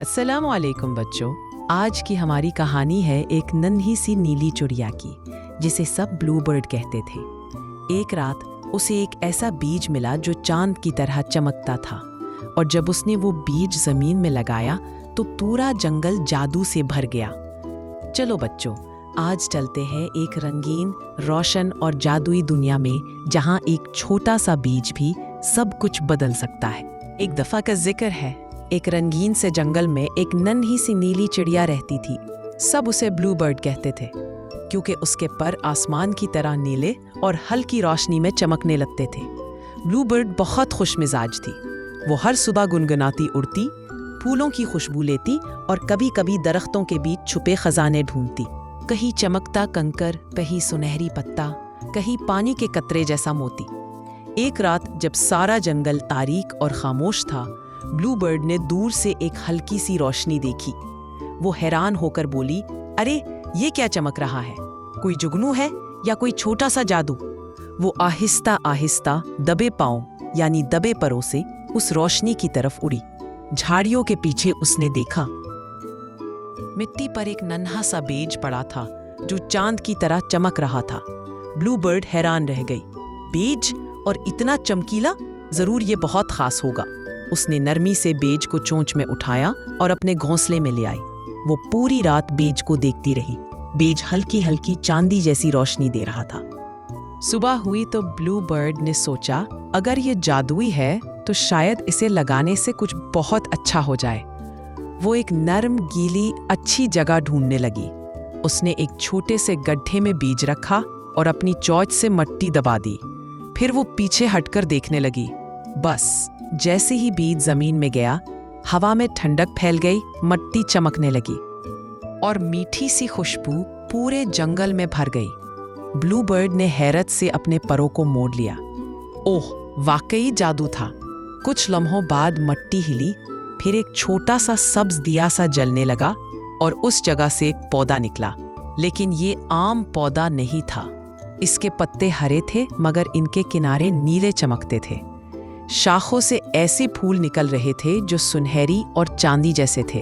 अस्सलाम वालेकुम बच्चों। आज की हमारी कहानी है एक नन्ही सी नीली चिड़िया की, जिसे सब ब्लू बर्ड कहते थे। एक रात उसे एक ऐसा बीज मिला जो चांद की तरह चमकता था, और जब उसने वो बीज जमीन में लगाया तो पूरा जंगल जादू से भर गया। चलो बच्चों, आज चलते हैं एक रंगीन, रोशन और जादुई दुनिया में, जहाँ एक छोटा सा बीज भी सब कुछ बदल सकता है। एक दफा का जिक्र है, एक रंगीन से जंगल में एक नन्ही सी नीली चिड़िया रहती थी। सब उसे ब्लू बर्ड कहते थे, क्योंकि उसके पर आसमान की तरह नीले और हल्की रोशनी में चमकने लगते थे। ब्लू बर्ड बहुत खुश मिजाज थी। वो हर सुबह गुनगुनाती उड़ती, फूलों की खुशबू लेती और कभी कभी दरख्तों के बीच छुपे खजाने ढूंढती। कहीं चमकता कंकर, कहीं सुनहरी पत्ता, कहीं पानी के कतरे जैसा मोती। एक रात जब सारा जंगल तारीक और खामोश था, ब्लू बर्ड ने दूर से एक हल्की सी रोशनी देखी। वो हैरान होकर बोली, अरे ये क्या चमक रहा है? कोई जुगनू है या कोई छोटा सा जादू? वो आहिस्ता आहिस्ता दबे पांव यानी दबे परों से उस रोशनी की तरफ उड़ी। झाड़ियों के पीछे उसने देखा, मिट्टी पर एक नन्हा सा बीज पड़ा था जो चांद की तरह चमक रहा था। ब्लू बर्ड हैरान रह गई। बीज और इतना चमकीला, जरूर ये बहुत खास होगा। उसने नरमी से बेज को चोंच में उठाया और अपने घोंसले में ले आई। वो पूरी रात बेज को देखती रही। बेज हल्की हल्की चांदी जैसी रोशनी दे रहा था। सुबह हुई तो ब्लू बर्ड ने सोचा, अगर ये जादुई है तो शायद इसे लगाने से कुछ बहुत अच्छा हो जाए। वो एक नरम, गीली, अच्छी जगह ढूंढने लगी। उसने एक छोटे से गड्ढे में बीज रखा और अपनी चोंच से मिट्टी दबा दी। फिर वो पीछे हटकर देखने लगी। बस जैसे ही बीज जमीन में गया, हवा में ठंडक फैल गई, मिट्टी चमकने लगी और मीठी सी खुशबू पूरे जंगल में भर गई। ब्लू बर्ड ने हैरत से अपने परों को मोड़ लिया। ओह, वाकई जादू था। कुछ लम्हों बाद मिट्टी हिली, फिर एक छोटा सा सब्ज दिया सा जलने लगा और उस जगह से एक पौधा निकला। लेकिन ये आम पौधा नहीं था। इसके पत्ते हरे थे, मगर इनके किनारे नीले चमकते थे। शाखों से ऐसे फूल निकल रहे थे जो सुनहरी और चांदी जैसे थे।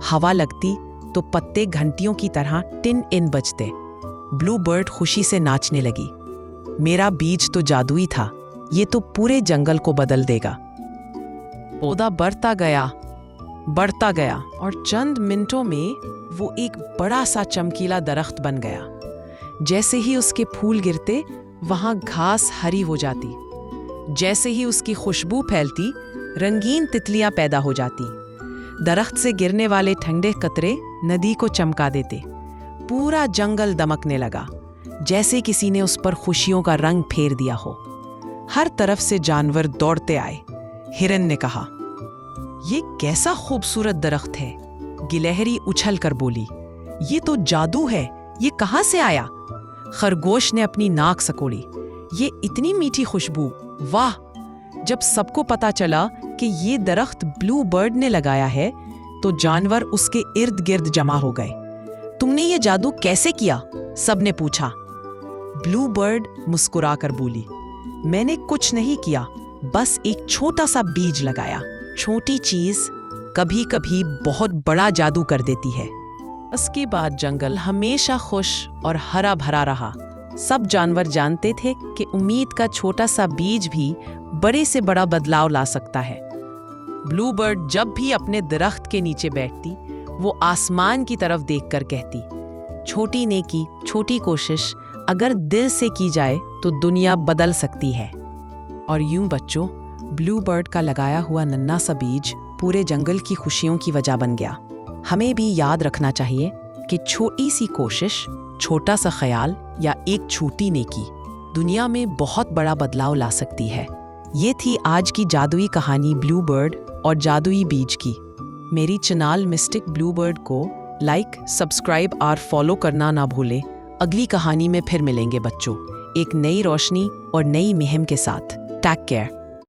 हवा लगती तो पत्ते घंटियों की तरह टिन इन बजते। ब्लू बर्ड खुशी से नाचने लगी। मेरा बीज तो जादुई था, ये तो पूरे जंगल को बदल देगा। पौधा बढ़ता गया और चंद मिनटों में वो एक बड़ा सा चमकीला दरख्त बन गया। जैसे ही उसके फूल गिरते, वहां घास हरी हो जाती। जैसे ही उसकी खुशबू फैलती, रंगीन तितलियां पैदा हो जाती। दरख्त से गिरने वाले ठंडे कतरे नदी को चमका देते। पूरा जंगल दमकने लगा, जैसे किसी ने उस पर खुशियों का रंग फेर दिया हो। हर तरफ से जानवर दौड़ते आए। हिरन ने कहा, ये कैसा खूबसूरत दरख्त है। गिलहरी उछल कर बोली, ये तो जादू है, ये कहाँ से आया? खरगोश ने अपनी नाक सकोड़ी, ये इतनी मीठी खुशबू, वाह! जब सबको पता चला कि ये दरख्त ब्लू बर्ड ने लगाया है, तो जानवर उसके इर्द गिर्द जमा हो गए। तुमने ये जादू कैसे किया? सबने पूछा। ब्लू बर्ड मुस्कुरा कर बोली, मैंने कुछ नहीं किया, बस एक छोटा सा बीज लगाया। छोटी चीज कभी कभी बहुत बड़ा जादू कर देती है। उसके बाद जंगल हमेशा खुश और हरा भरा रहा। सब जानवर जानते थे कि उम्मीद का छोटा सा बीज भी बड़े से बड़ा बदलाव ला सकता है। ब्लू बर्ड जब भी अपने दरख्त के नीचे बैठती, वो आसमान की तरफ देखकर कहती, छोटी नेकी, छोटी कोशिश अगर दिल से की जाए तो दुनिया बदल सकती है। और यूं बच्चों, ब्लू बर्ड का लगाया हुआ नन्हा सा बीज पूरे जंगल की खुशियों की वजह बन गया। हमें भी याद रखना चाहिए कि छोटी सी कोशिश, छोटा सा ख्याल या एक छोटी नेकी दुनिया में बहुत बड़ा बदलाव ला सकती है। ये थी आज की जादुई कहानी ब्लू बर्ड और जादुई बीज की। मेरी चैनल मिस्टिक ब्लू बर्ड को लाइक, सब्सक्राइब और फॉलो करना ना भूलें। अगली कहानी में फिर मिलेंगे बच्चों, एक नई रोशनी और नई मुहिम के साथ। Take care.